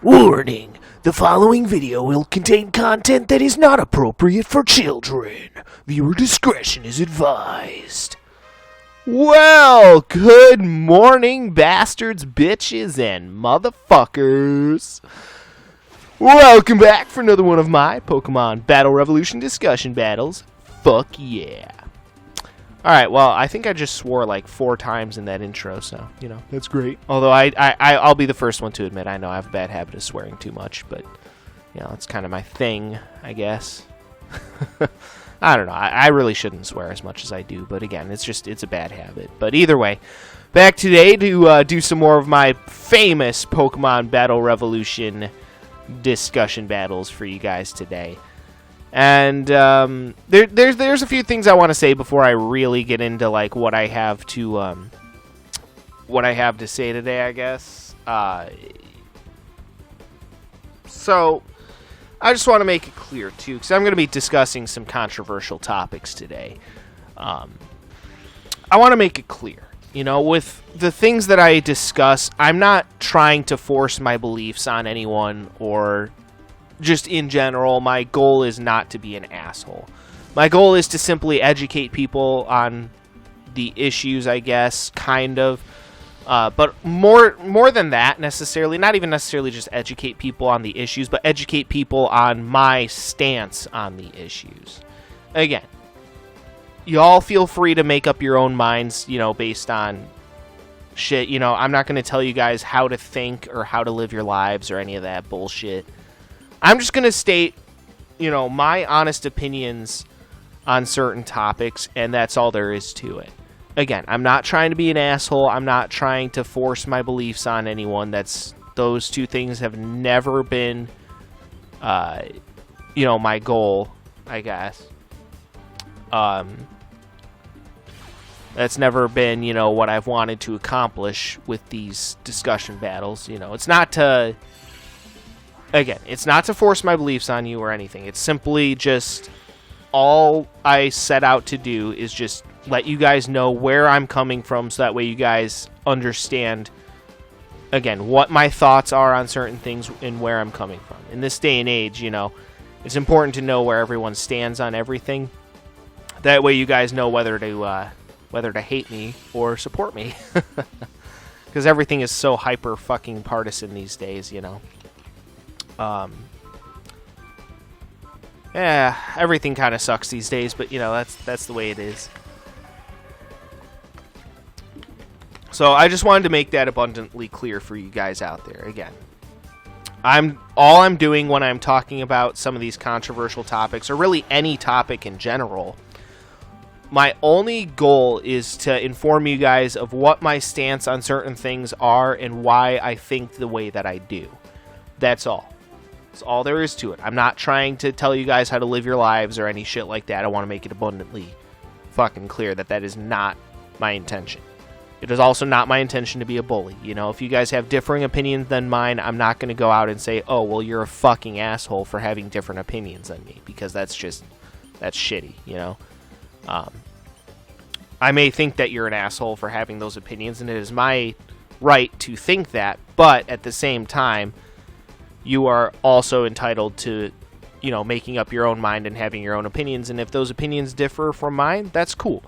Warning! The following video will contain content that is not appropriate for children. Viewer discretion is advised. Well, good morning, bastards, bitches, and motherfuckers. Welcome back for another one of my Pokemon Battle Revolution discussion battles. Fuck yeah. Alright, well, I think I just swore like 4 times in that intro, so, you know, that's great. Although I'll be the first one to admit I know I have a bad habit of swearing too much, but, you know, it's kind of my thing, I guess. I don't know, I really shouldn't swear as much as I do, but again, it's a bad habit. But either way, back today to do some more of my famous Pokemon Battle Revolution discussion battles for you guys today. And there's a few things I want to say before I really get into like what I have to say today, I guess. So I just want to make it clear too, because I'm going to be discussing some controversial topics today. I want to make it clear, you know, with the things that I discuss, I'm not trying to force my beliefs on anyone or just in general. My goal is not to be an asshole. My goal is to simply educate people on the issues, I guess, kind of. But more than that, necessarily, not even necessarily just educate people on the issues, but educate people on my stance on the issues. Again, y'all feel free to make up your own minds, you know, based on shit. You know, I'm not going to tell you guys how to think or how to live your lives or any of that bullshit. I'm just going to state, you know, my honest opinions on certain topics, and that's all there is to it. Again, I'm not trying to be an asshole. I'm not trying to force my beliefs on anyone. Those two things have never been, you know, my goal, I guess. That's never been, you know, what I've wanted to accomplish with these discussion battles. You know, it's not to... Again, it's not to force my beliefs on you or anything. It's simply just all I set out to do is just let you guys know where I'm coming from so that way you guys understand, again, what my thoughts are on certain things and where I'm coming from. In this day and age, you know, it's important to know where everyone stands on everything. That way you guys know whether to hate me or support me. Because everything is so hyper fucking partisan these days, you know. Yeah, everything kind of sucks these days, but you know, that's the way it is. So I just wanted to make that abundantly clear for you guys out there. Again, all I'm doing when I'm talking about some of these controversial topics, or really any topic in general, my only goal is to inform you guys of what my stance on certain things are and why I think the way that I do. That's all. That's all there is to it. I'm not trying to tell you guys how to live your lives or any shit like that. I want to make it abundantly fucking clear that that is not my intention. It is also not my intention to be a bully. You know, if you guys have differing opinions than mine, I'm not going to go out and say, oh, well, you're a fucking asshole for having different opinions than me, because that's shitty, you know? I may think that you're an asshole for having those opinions, and it is my right to think that, but at the same time, you are also entitled to, you know, making up your own mind and having your own opinions. And if those opinions differ from mine, that's cool.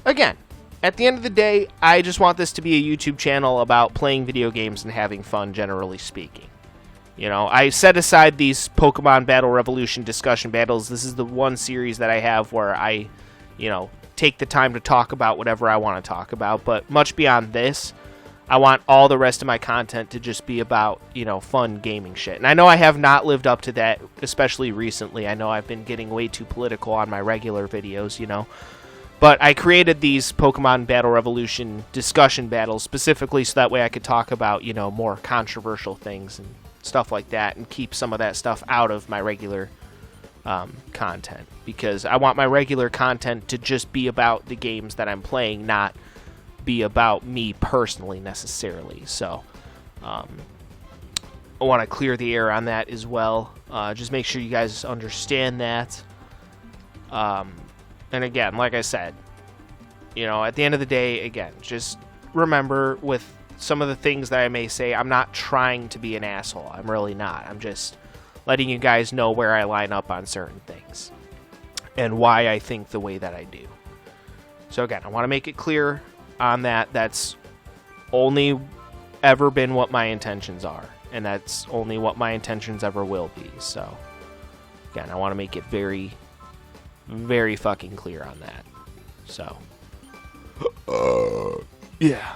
Again, at the end of the day, I just want this to be a YouTube channel about playing video games and having fun, generally speaking. You know, I set aside these Pokemon Battle Revolution discussion battles. This is the one series that I have where I, you know, take the time to talk about whatever I want to talk about. But much beyond this, I want all the rest of my content to just be about, you know, fun gaming shit. And I know I have not lived up to that, especially recently. I know I've been getting way too political on my regular videos, you know. But I created these Pokemon Battle Revolution discussion battles specifically so that way I could talk about, you know, more controversial things and stuff like that and keep some of that stuff out of my regular content. Because I want my regular content to just be about the games that I'm playing, not be about me personally necessarily. So I want to clear the air on that as well. Just make sure you guys understand that. And again, like I said, you know, at the end of the day, again, just remember with some of the things that I may say, I'm not trying to be an asshole. I'm really not. I'm just letting you guys know where I line up on certain things and why I think the way that I do. So again, I want to make it clear on that. That's only ever been what my intentions are, and that's only what my intentions ever will be. So again, I want to make it very, very fucking clear on that. So yeah.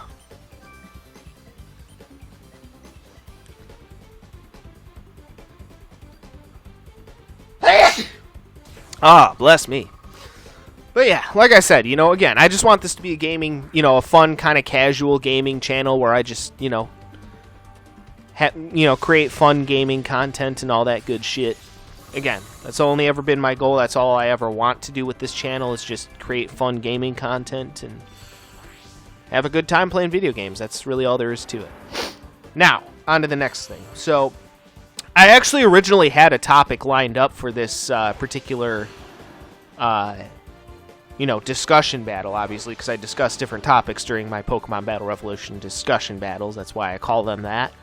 Ah, bless me. But yeah, like I said, again, I just want this to be a gaming, a fun kind of casual gaming channel where I just, create fun gaming content and all that good shit. Again, that's only ever been my goal. That's all I ever want to do with this channel is just create fun gaming content and have a good time playing video games. That's really all there is to it. Now, on to the next thing. So, I actually originally had a topic lined up for this particular, discussion battle, obviously, because I discuss different topics during my Pokemon Battle Revolution discussion battles. That's why I call them that,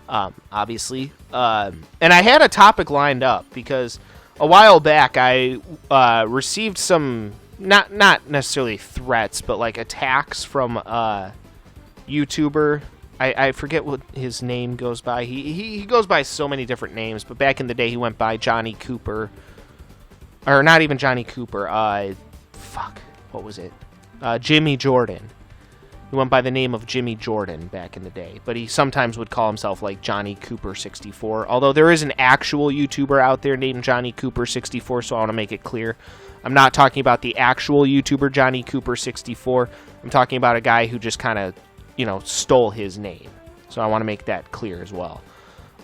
obviously. And I had a topic lined up because a while back I received some, not necessarily threats, but like attacks from a YouTuber. I forget what his name goes by. He goes by so many different names, but back in the day he went by Johnny Cooper. Or not even Johnny Cooper. What was it? Jimmy Jordan. He went by the name of Jimmy Jordan back in the day, but he sometimes would call himself like Johnny Cooper 64. Although there is an actual YouTuber out there named Johnny Cooper 64, so I want to make it clear. I'm not talking about the actual YouTuber Johnny Cooper 64. I'm talking about a guy who just kind of stole his name. So I want to make that clear as well.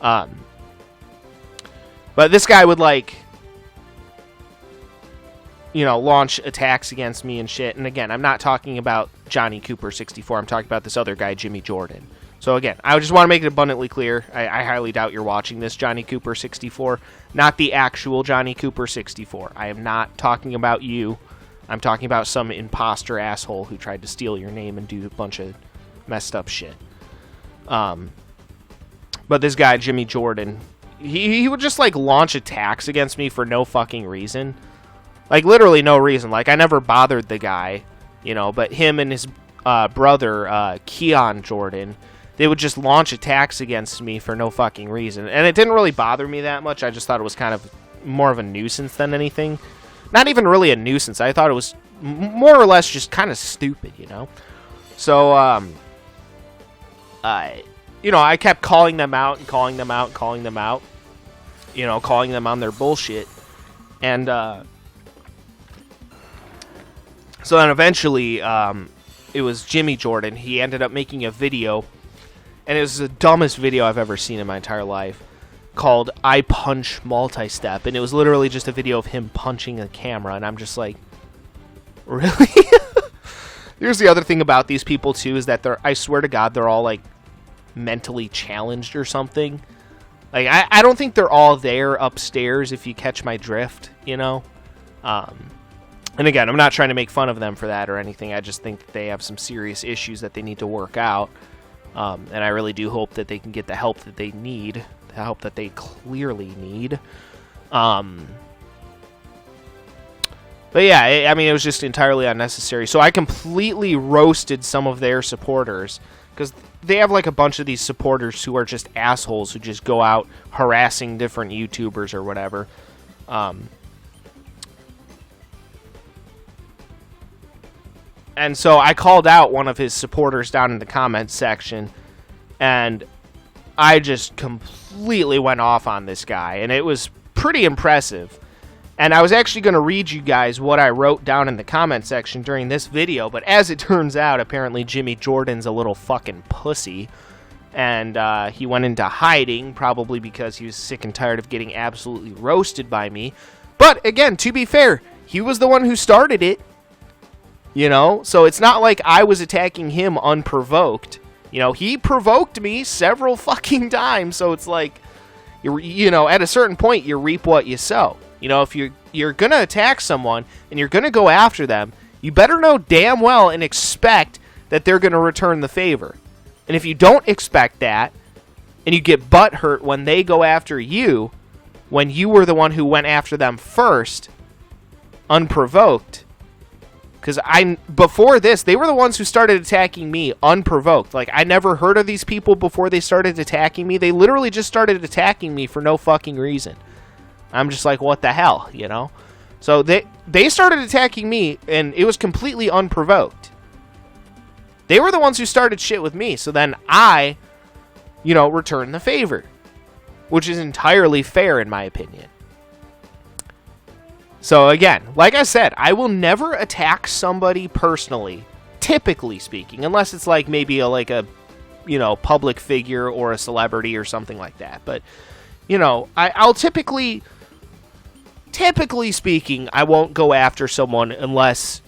But this guy would launch attacks against me and shit. And again, I'm not talking about Johnny Cooper 64. I'm talking about this other guy, Jimmy Jordan. So again, I just want to make it abundantly clear. I highly doubt you're watching this Johnny Cooper 64. Not the actual Johnny Cooper 64. I am not talking about you. I'm talking about some imposter asshole who tried to steal your name and do a bunch of messed up shit. But this guy, Jimmy Jordan, he would just keep attacks against me for no fucking reason. Literally no reason. I never bothered the guy, but him and his brother, Keon Jordan, they would just launch attacks against me for no fucking reason. And it didn't really bother me that much. I just thought it was kind of more of a nuisance than anything. Not even really a nuisance. I thought it was more or less just kind of stupid, So, I kept calling them out and calling them out and calling them out. Calling them on their bullshit. And, so then eventually, it was Jimmy Jordan. He ended up making a video, and it was the dumbest video I've ever seen in my entire life, called I Punch Multi-Step. And it was literally just a video of him punching a camera, and I'm just like, really? Here's the other thing about these people, too, is that I swear to God, they're all, mentally challenged or something. I don't think they're all there upstairs, if you catch my drift, And again, I'm not trying to make fun of them for that or anything. I just think that they have some serious issues that they need to work out. And I really do hope that they can get the help that they need, the help that they clearly need. But yeah, it was just entirely unnecessary. So I completely roasted some of their supporters, because they have a bunch of these supporters who are just assholes who just go out harassing different YouTubers or whatever. And so I called out one of his supporters down in the comments section, and I just completely went off on this guy, and it was pretty impressive. And I was actually going to read you guys what I wrote down in the comment section during this video, but as it turns out, apparently Jimmy Jordan's a little fucking pussy, and he went into hiding, probably because he was sick and tired of getting absolutely roasted by me. But again, to be fair, he was the one who started it. So it's not like I was attacking him unprovoked. He provoked me several fucking times, so it's like, at a certain point, you reap what you sow. If you're going to attack someone and you're going to go after them, you better know damn well and expect that they're going to return the favor. And if you don't expect that, and you get butthurt when they go after you, when you were the one who went after them first, unprovoked, because before this, they were the ones who started attacking me unprovoked. Like, I never heard of these people before they started attacking me. They literally just started attacking me for no fucking reason. I'm just like, what the hell, you know? So they started attacking me, and it was completely unprovoked. They were the ones who started shit with me, so then I, returned the favor, which is entirely fair in my opinion. So again, like I said, I will never attack somebody personally, typically speaking, unless it's like maybe a public figure or a celebrity or something like that. But, I'll typically speaking, I won't go after someone unless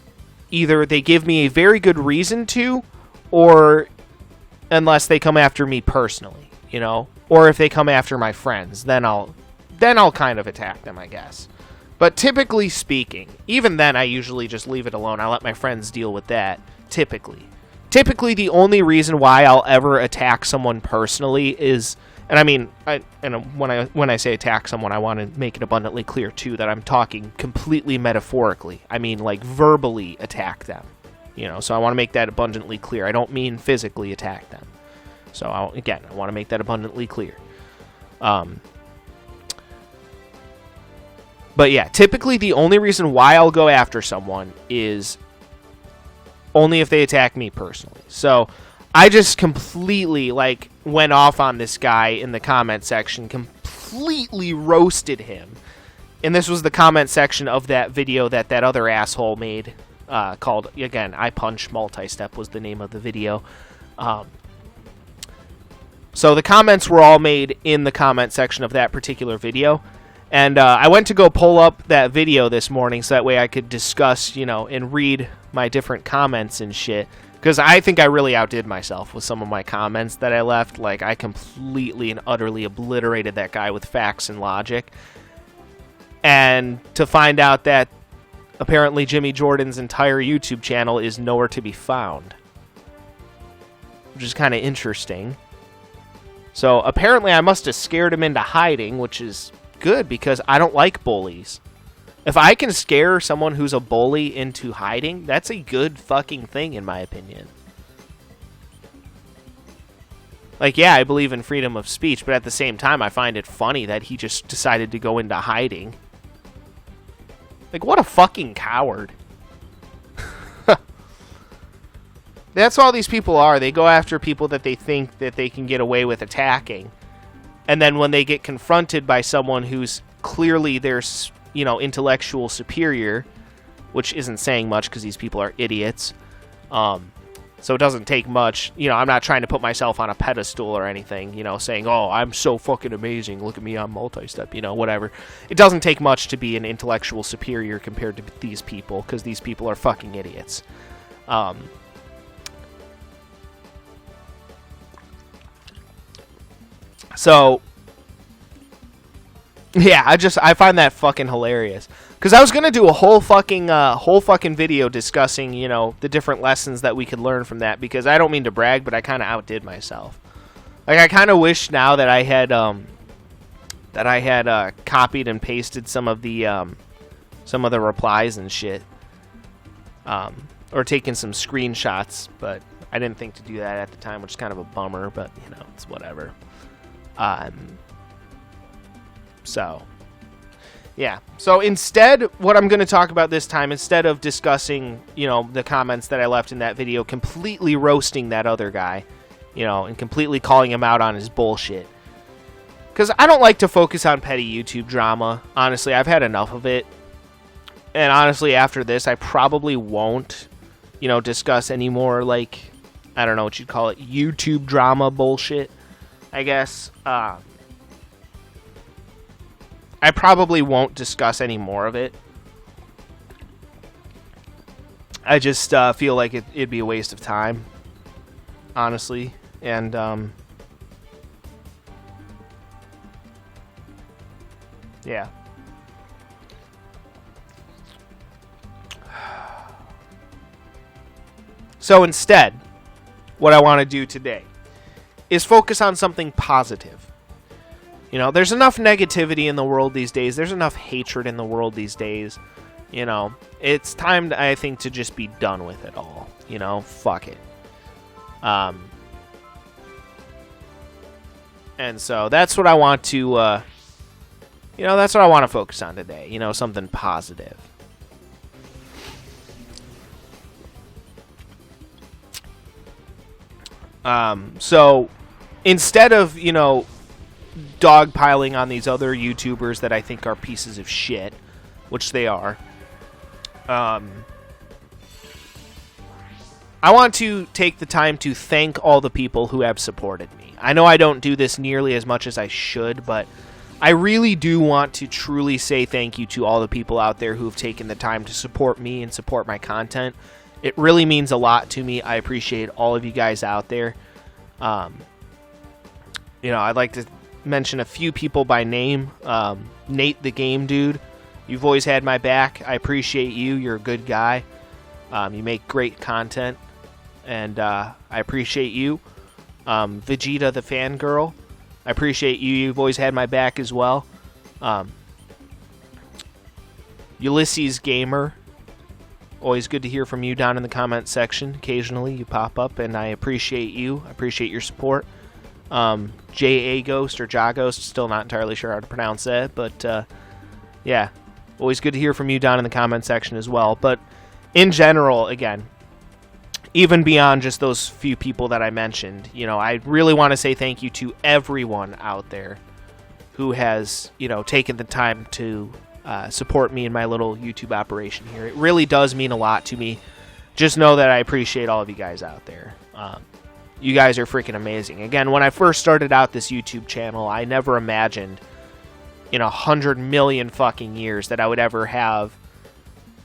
either they give me a very good reason to, or unless they come after me personally, or if they come after my friends, then I'll kind of attack them, I guess. But typically speaking, even then I usually just leave it alone. I let my friends deal with that, typically. Typically the only reason why I'll ever attack someone personally is, and I mean, when I say attack someone, I want to make it abundantly clear too that I'm talking completely metaphorically. I mean, like, verbally attack them, so I want to make that abundantly clear. I don't mean physically attack them. So I want to make that abundantly clear. But yeah, typically the only reason why I'll go after someone is only if they attack me personally. So I just completely, went off on this guy in the comment section, completely roasted him. And this was the comment section of that video that other asshole made, called, again, I Punch Multi-Step was the name of the video. So the comments were all made in the comment section of that particular video. And I went to go pull up that video this morning so that way I could discuss, and read my different comments and shit. Because I think I really outdid myself with some of my comments that I left. Like, I completely and utterly obliterated that guy with facts and logic. And to find out that apparently Jimmy Jordan's entire YouTube channel is nowhere to be found. Which is kind of interesting. So apparently I must have scared him into hiding, which is good because I don't like bullies. If I can scare someone who's a bully into hiding, that's a good fucking thing in my opinion. Like, yeah, I believe in freedom of speech, but at the same time I find it funny that he just decided to go into hiding. Like, what a fucking coward. That's all these people are. They go after people that they think that they can get away with attacking. And then when they get confronted by someone who's clearly their, intellectual superior, which isn't saying much because these people are idiots, so it doesn't take much. I'm not trying to put myself on a pedestal or anything, saying, oh, I'm so fucking amazing, look at me, I'm multi-step, whatever. It doesn't take much to be an intellectual superior compared to these people, because these people are fucking idiots. So, yeah, I find that fucking hilarious. Because I was going to do a whole fucking video discussing, the different lessons that we could learn from that. Because I don't mean to brag, but I kind of outdid myself. Like, I kind of wish now that I had copied and pasted some of the replies and shit. Or taken some screenshots, but I didn't think to do that at the time, which is kind of a bummer, but, it's whatever. So, yeah. So instead, what I'm going to talk about this time, instead of discussing, the comments that I left in that video, completely roasting that other guy, and completely calling him out on his bullshit. Because I don't like to focus on petty YouTube drama. Honestly, I've had enough of it. And honestly, after this, I probably won't, discuss any more, I don't know what you'd call it, YouTube drama bullshit. I guess, I probably won't discuss any more of it. I just feel like it'd be a waste of time, honestly. And, yeah. So instead, what I want to do today is focus on something positive. You know, there's enough negativity in the world these days. There's enough hatred in the world these days. You know, it's time, I think, to just be done with it all. You know, fuck it. And so that's what I want to, you know, that's what I want to focus on today. You know, something positive. So instead of, you know, dogpiling on these other YouTubers that I think are pieces of shit, which they are, I want to take the time to thank all the people who have supported me. I know I don't do this nearly as much as I should, but I really do want to truly say thank you to all the people out there who have taken the time to support me and support my content. It really means a lot to me. I appreciate all of you guys out there. You know, I'd like to mention a few people by name. Nate the Game Dude, you've always had my back. I appreciate you. You're a good guy. You make great content, and I appreciate you. Vegeta the Fangirl, I appreciate you. You've always had my back as well. Ulysses Gamer, always good to hear from you down in the comment section. Occasionally you pop up, and I appreciate you. I appreciate your support. J.A. Ghost or Jaghost, still not entirely sure how to pronounce that, but yeah, always good to hear from you down in the comment section as well. But in general, again, even beyond just those few people that I mentioned, you know, I really want to say thank you to everyone out there who has, you know, taken the time to support me in my little YouTube operation here. It really does mean a lot to me. Just know that I appreciate all of you guys out there. You guys are freaking amazing. Again, when I first started out this YouTube channel, I never imagined in 100 million fucking years that I would ever have,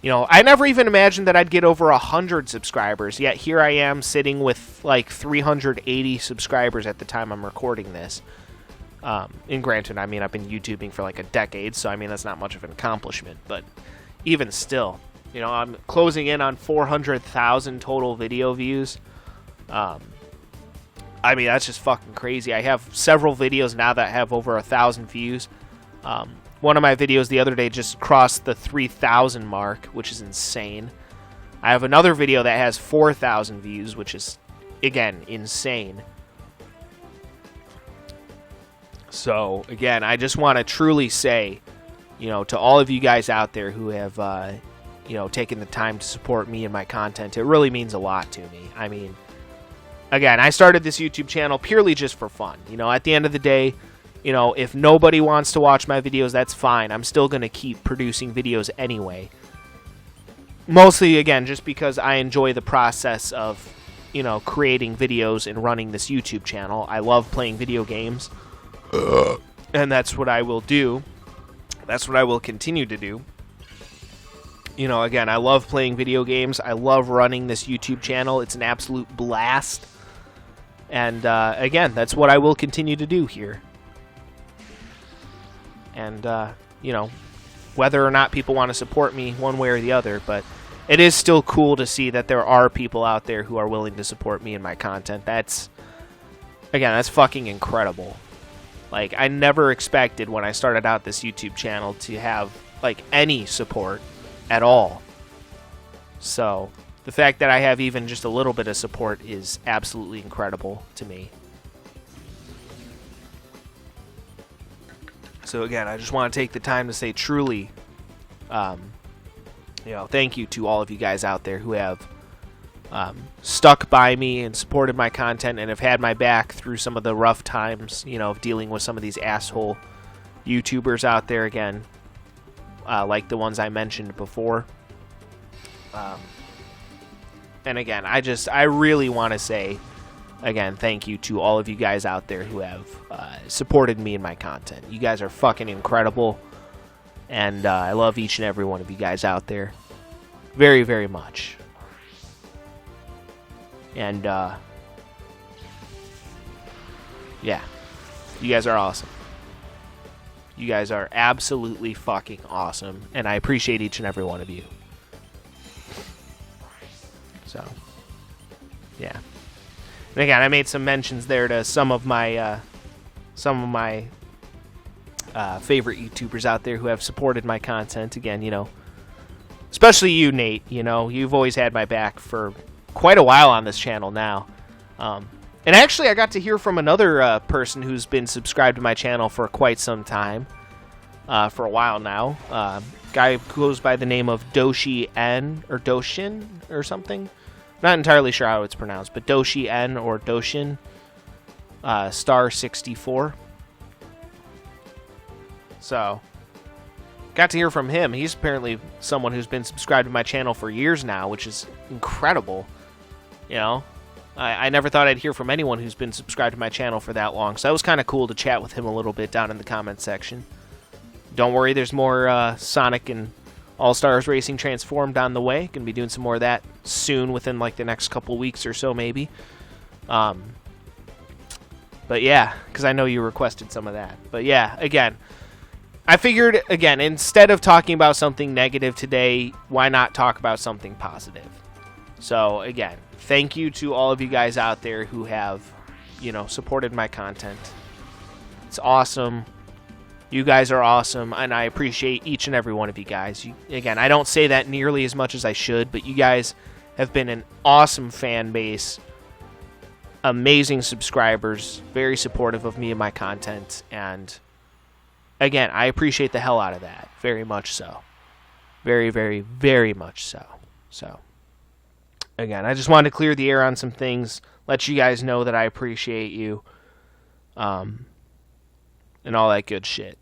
you know, I never even imagined that I'd get over 100 subscribers, yet here I am sitting with like 380 subscribers at the time I'm recording this. And granted, I mean, I've been YouTubing for like a decade, so I mean, that's not much of an accomplishment, but even still, you know, I'm closing in on 400,000 total video views. I mean, that's just fucking crazy. I have several videos now that have over 1,000 views. One of my videos the other day just crossed the 3,000 mark, which is insane. I have another video that has 4,000 views, which is, again, insane. So, again, I just want to truly say, you know, to all of you guys out there who have, you know, taken the time to support me and my content, it really means a lot to me. I mean, again, I started this YouTube channel purely just for fun. You know, at the end of the day, you know, if nobody wants to watch my videos, that's fine. I'm still going to keep producing videos anyway. Mostly, again, just because I enjoy the process of, you know, creating videos and running this YouTube channel. I love playing video games. And that's what I will do. That's what I will continue to do. You know, again, I love playing video games. I love running this YouTube channel. It's an absolute blast. And, again, that's what I will continue to do here. And, you know, whether or not people want to support me one way or the other, but it is still cool to see that there are people out there who are willing to support me and my content. That's, again, that's fucking incredible. Like, I never expected when I started out this YouTube channel to have, like, any support at all. So, the fact that I have even just a little bit of support is absolutely incredible to me. So again, I just want to take the time to say truly, you know, thank you to all of you guys out there who have stuck by me and supported my content and have had my back through some of the rough times, you know, of dealing with some of these asshole YouTubers out there, again, like the ones I mentioned before. And again, I really want to say, again, thank you to all of you guys out there who have supported me and my content. You guys are fucking incredible, and I love each and every one of you guys out there very, very much. And, yeah, you guys are awesome. You guys are absolutely fucking awesome, and I appreciate each and every one of you. So, yeah. And again, I made some mentions there to some of my favorite YouTubers out there who have supported my content. Again, you know, especially you, Nate. You know, you've always had my back for quite a while on this channel now. And actually, I got to hear from another person who's been subscribed to my channel for quite some time, for a while now. Guy who goes by the name of Doshi N or Doshin or something. Not entirely sure how it's pronounced, but Doshi N or Doshin star 64. So, got to hear from him. He's apparently someone who's been subscribed to my channel for years now, which is incredible. You know, I never thought I'd hear from anyone who's been subscribed to my channel for that long. So that was kind of cool to chat with him a little bit down in the comment section. Don't worry, there's more Sonic and All-Stars Racing Transformed on the way. Gonna be doing some more of that soon, within like the next couple weeks or so, maybe. But yeah, because I know you requested some of that. But yeah, again, I figured, again, instead of talking about something negative today, why not talk about something positive? So again, thank you to all of you guys out there who have, you know, supported my content. It's awesome. You guys are awesome, and I appreciate each and every one of you guys. Again, I don't say that nearly as much as I should, but you guys have been an awesome fan base, amazing subscribers, very supportive of me and my content, and again, I appreciate the hell out of that, very much so. Very, very, very much so. So, again, I just wanted to clear the air on some things, let you guys know that I appreciate you, and all that good shit.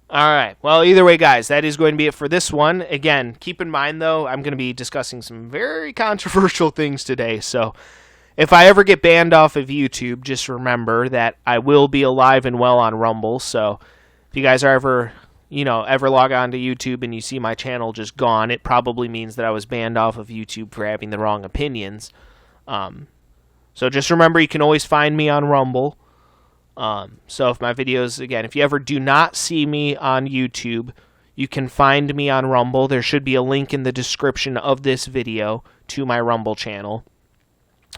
Alright, well, either way, guys, that is going to be it for this one. Again, keep in mind, though, I'm going to be discussing some very controversial things today, so if I ever get banned off of YouTube, just remember that I will be alive and well on Rumble, so if you guys are ever, you know, ever log on to YouTube and you see my channel just gone, it probably means that I was banned off of YouTube for having the wrong opinions. So just remember, you can always find me on Rumble. So if my videos, again, if you ever do not see me on YouTube, you can find me on Rumble. There should be a link in the description of this video to my Rumble channel.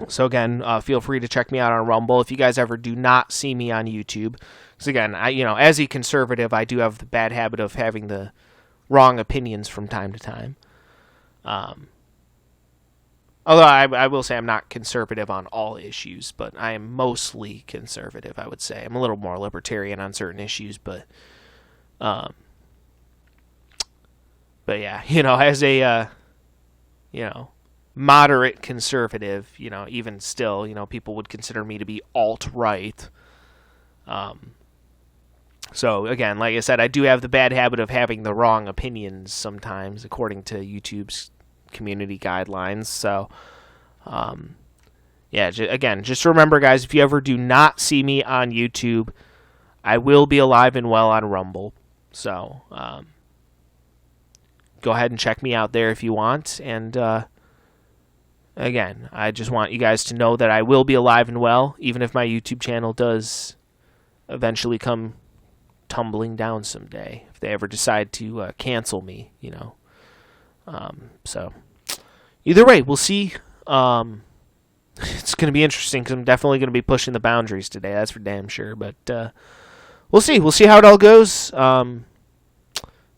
So again, feel free to check me out on Rumble if you guys ever do not see me on YouTube. Because again, you know, as a conservative, I do have the bad habit of having the wrong opinions from time to time. Although I will say I'm not conservative on all issues, but I am mostly conservative, I would say. I'm a little more libertarian on certain issues, but yeah, you know, as a, you know, moderate conservative, you know, even still, you know, people would consider me to be alt-right. So, again, like I said, I do have the bad habit of having the wrong opinions sometimes, according to YouTube's community guidelines. So, yeah, again, just remember, guys, if you ever do not see me on YouTube, I will be alive and well on Rumble. So, go ahead and check me out there if you want. And, again, I just want you guys to know that I will be alive and well, even if my YouTube channel does eventually come tumbling down someday, if they ever decide to cancel me, you know. So, either way, we'll see. It's going to be interesting because I'm definitely going to be pushing the boundaries today, that's for damn sure. But we'll see. We'll see how it all goes.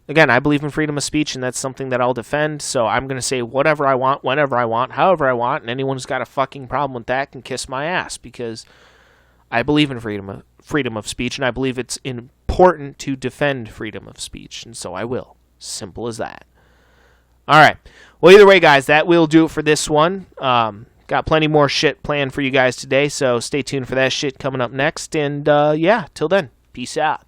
Again, I believe in freedom of speech, and that's something that I'll defend. So I'm going to say whatever I want, whenever I want, however I want, and anyone who's got a fucking problem with that can kiss my ass, because I believe in freedom of speech, and I believe it's important to defend freedom of speech, and so I will. Simple as that. All right. Well, either way, guys, that will do it for this one. Got plenty more shit planned for you guys today, so stay tuned for that shit coming up next. And, yeah, till then, peace out.